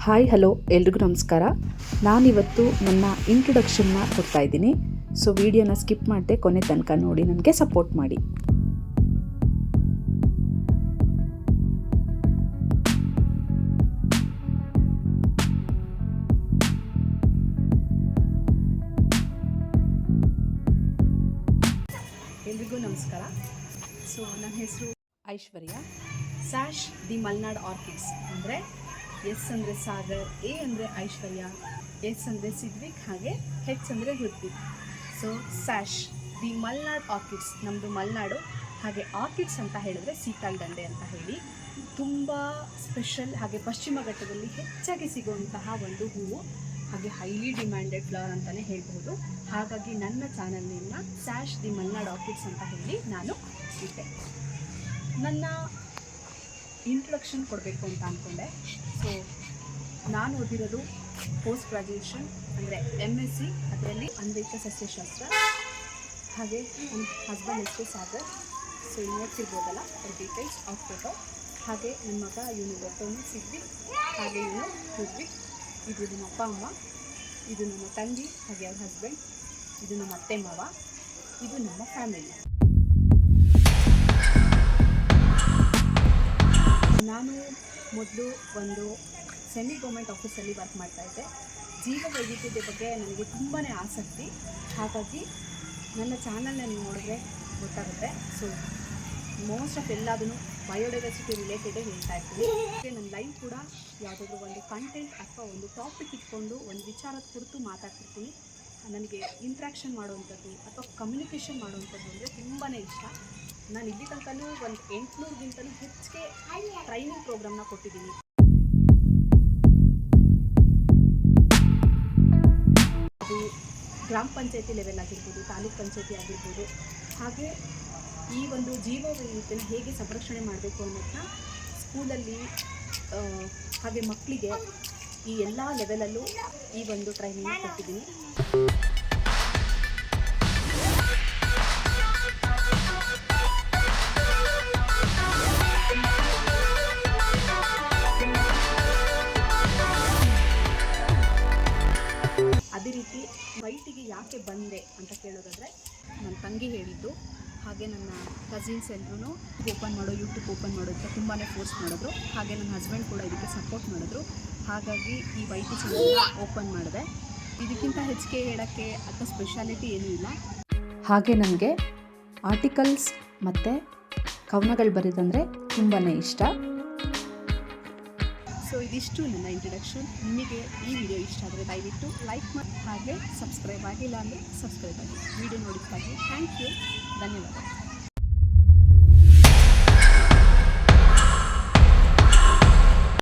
Hi hello ಎಲ್ರಿಗೂ ನಮಸ್ಕಾರ. ನಾನಿವತ್ತು ನನ್ನ ಇಂಟ್ರೊಡಕ್ಷನ್ನ ಕೊಡ್ತಾ ಇದ್ದೀನಿ. ಸೊ ವಿಡಿಯೋನ ಸ್ಕಿಪ್ ಮಾಡದೆ ಕೊನೆ ತನಕ ನೋಡಿ ನನಗೆ ಸಪೋರ್ಟ್ ಮಾಡಿ. ಎಲ್ರಿಗೂ ನಮಸ್ಕಾರ. ಸೊ ನನ್ನ ಹೆಸರು ಐಶ್ವರ್ಯ. ಸ್ಯಾಶ್ ದಿ ಮಲ್ನಾಡ್ ಆರ್ಕಿಡ್ಸ್ ಅಂದರೆ ಎಸ್ ಅಂದರೆ ಸಾಗರ್, ಎ ಅಂದರೆ ಐಶ್ವರ್ಯ, ಎಸ್ ಅಂದರೆ ಸಿದ್ವಿಕ್, ಹಾಗೆ ಹೆಚ್ ಅಂದರೆ Hrithvik. So ಸ್ಯಾಶ್ the Malnad orchids, ನಮ್ಮದು ಮಲ್ನಾಡು. ಹಾಗೆ ಆರ್ಕಿಡ್ಸ್ ಅಂತ ಹೇಳಿದ್ರೆ ಸೀತಾಳ್ ದಂಡೆ ಅಂತ ಹೇಳಿ ತುಂಬ ಸ್ಪೆಷಲ್, ಹಾಗೆ ಪಶ್ಚಿಮ ಘಟ್ಟದಲ್ಲಿ ಹೆಚ್ಚಾಗಿ ಸಿಗುವಂತಹ ಒಂದು ಹೂವು, ಹಾಗೆ ಹೈಲಿ ಡಿಮ್ಯಾಂಡೆಡ್ ಫ್ಲವರ್ ಅಂತಲೇ ಹೇಳ್ಬೋದು. ಹಾಗಾಗಿ ನನ್ನ ಚಾನಲ್ನಿಂದ ಸ್ಯಾಶ್ ದಿ ಮಲ್ನಾಡ್ ಆರ್ಕಿಡ್ಸ್ ಅಂತ ಹೇಳಿ ನಾನು ಇಟ್ಟೆ. ನನ್ನ ಇಂಟ್ರೊಡಕ್ಷನ್ ಕೊಡಬೇಕು ಅಂತ ಅಂದ್ಕೊಂಡೆ. ಸೊ ನಾನು ಓದಿರೋದು ಪೋಸ್ಟ್ ಗ್ರ್ಯಾಜುಯೇಷನ್ ಅಂದರೆ MSc, ಅದರಲ್ಲಿ ಅನ್ವಯಿಕ ಸಸ್ಯಶಾಸ್ತ್ರ. ಹಾಗೆ ನನ್ನ ಹಸ್ಬೆಂಡ್ ಹೆಸರು ಸಾಗರ್. ಸೊ ನೋಡ್ತಿರ್ಬೋದಲ್ಲ ಡೀಟೇಲ್ಸ್ ಆಫ್ ಫೋಟೋ. ಹಾಗೆ ನನ್ನ ಮಗ ಇವನು ದೊಡ್ಡವನು ಸಿದ್ವಿಕ್, ಹಾಗೆ ಇವನು ಹೃತ್ವಿಕ್. ಇದು ನಮ್ಮ ಅಪ್ಪ ಅಮ್ಮ, ಇದು ನಮ್ಮ ತಂಗಿ, ಹಾಗೆ ಅವ್ರ ಹಸ್ಬೆಂಡ್, ಇದು ನಮ್ಮ ಅತ್ತೆ ಮಾವ, ಇದು ನಮ್ಮ ಫ್ಯಾಮಿಲಿ. ನಾನು ಮೊದಲು ಒಂದು ಸೆಮಿ ಗೌರ್ಮೆಂಟ್ ಆಫೀಸಲ್ಲಿ ವರ್ಕ್ ಮಾಡ್ತಾಯಿದ್ದೆ. ಜೀವ ವೈವಿಧ್ಯತೆ ಬಗ್ಗೆ ನನಗೆ ತುಂಬಾ ಆಸಕ್ತಿ. ಹಾಗಾಗಿ ನನ್ನ ಚಾನಲ್ನ ನೀವು ನೋಡಿದ್ರೆ ಗೊತ್ತಾಗುತ್ತೆ. ಸೊ ಮೋಸ್ಟ್ ಆಫ್ ಎಲ್ಲದೂ ಬಯೋಡೈವರ್ಸಿಟಿ ರಿಲೇಟೆಡೇ ಹೇಳ್ತಾ ಇರ್ತೀನಿ. ನನ್ನ ಲೈಫ್ ಕೂಡ ಯಾವುದಾದ್ರೂ ಒಂದು ಕಂಟೆಂಟ್ ಅಥವಾ ಒಂದು ಟಾಪಿಕ್ ಇಟ್ಕೊಂಡು ಒಂದು ವಿಚಾರದ ಕುರಿತು ಮಾತಾಡ್ತಿರ್ತೀನಿ. ನನಗೆ ಇಂಟ್ರ್ಯಾಕ್ಷನ್ ಮಾಡುವಂಥದ್ದು ಅಥವಾ ಕಮ್ಯುನಿಕೇಷನ್ ಮಾಡುವಂಥದ್ದು ಅಂದರೆ ತುಂಬಾ ಇಷ್ಟ. ನಾನು ಇಲ್ಲಿ ತನಕನೂ ಒಂದು 800ಗಿಂತಲೂ ಹೆಚ್ಚಿಗೆ ಟ್ರೈನಿಂಗ್ ಪ್ರೋಗ್ರಾಮ್ನ ಕೊಟ್ಟಿದ್ದೀನಿ. ಅದು ಗ್ರಾಮ ಪಂಚಾಯತಿ ಲೆವೆಲ್ ಆಗಿರ್ಬೋದು, ತಾಲೂಕ್ ಪಂಚಾಯತಿ ಆಗಿರ್ಬೋದು. ಹಾಗೆ ಈ ಒಂದು ಜೀವ ವೈವಿಧ್ಯತೆನ ಹೇಗೆ ಸಂರಕ್ಷಣೆ ಮಾಡಬೇಕು ಅನ್ನೋದನ್ನ ಸ್ಕೂಲಲ್ಲಿ, ಹಾಗೆ ಮಕ್ಕಳಿಗೆ ಈ ಎಲ್ಲ ಲೆವೆಲಲ್ಲೂ ಈ ಒಂದು ಟ್ರೈನಿಂಗ್ ಕೊಟ್ಟಿದ್ದೀನಿ. ಅದೇ ರೀತಿ ವೈಟಿಗೆ ಯಾಕೆ ಬಂದೆ ಅಂತ ಕೇಳೋದಾದರೆ, ನನ್ನ ತಂಗಿ ಹೇಳಿದ್ದು, ಹಾಗೆ ನನ್ನ ಕಸಿನ್ಸ್ ಎಲ್ಲರೂ ಓಪನ್ ಮಾಡೋ, ಯೂಟ್ಯೂಬ್ ಓಪನ್ ಮಾಡೋದಕ್ಕೆ ತುಂಬಾ ಫೋರ್ಸ್ ಮಾಡಿದ್ರು. ಹಾಗೆ ನನ್ನ ಹಸ್ಬೆಂಡ್ ಕೂಡ ಇದಕ್ಕೆ ಸಪೋರ್ಟ್ ಮಾಡಿದ್ರು. ಹಾಗಾಗಿ ಈ ವೈಟಿ ಚಾನಲ್ನ ಓಪನ್ ಮಾಡಿದೆ. ಇದಕ್ಕಿಂತ ಹೆಚ್ಚಿಗೆ ಹೇಳೋಕ್ಕೆ ಅಥವಾ ಸ್ಪೆಷಾಲಿಟಿ ಏನೂ ಇಲ್ಲ. ಹಾಗೆ ನನಗೆ ಆರ್ಟಿಕಲ್ಸ್ ಮತ್ತು ಕವನಗಳು ಬರೆಯೋದಂದರೆ ತುಂಬಾ ಇಷ್ಟ. ಸೊ ಇದಿಷ್ಟು ನನ್ನ ಇಂಟ್ರೊಡಕ್ಷನ್. ನಿಮಗೆ ಈ ವಿಡಿಯೋ ಇಷ್ಟ ಆದರೆ ದಯವಿಟ್ಟು ಲೈಕ್ ಮಾಡಿ, ಹಾಗೆ ಸಬ್ಸ್ಕ್ರೈಬ್ ಆಗಿಲ್ಲ ಅಂದರೆ ಸಬ್ಸ್ಕ್ರೈಬ್ ಆಗಿ. ವಿಡಿಯೋ ನೋಡಿದ್ದಕ್ಕಾಗಿ ಥ್ಯಾಂಕ್ ಯು, ಧನ್ಯವಾದ.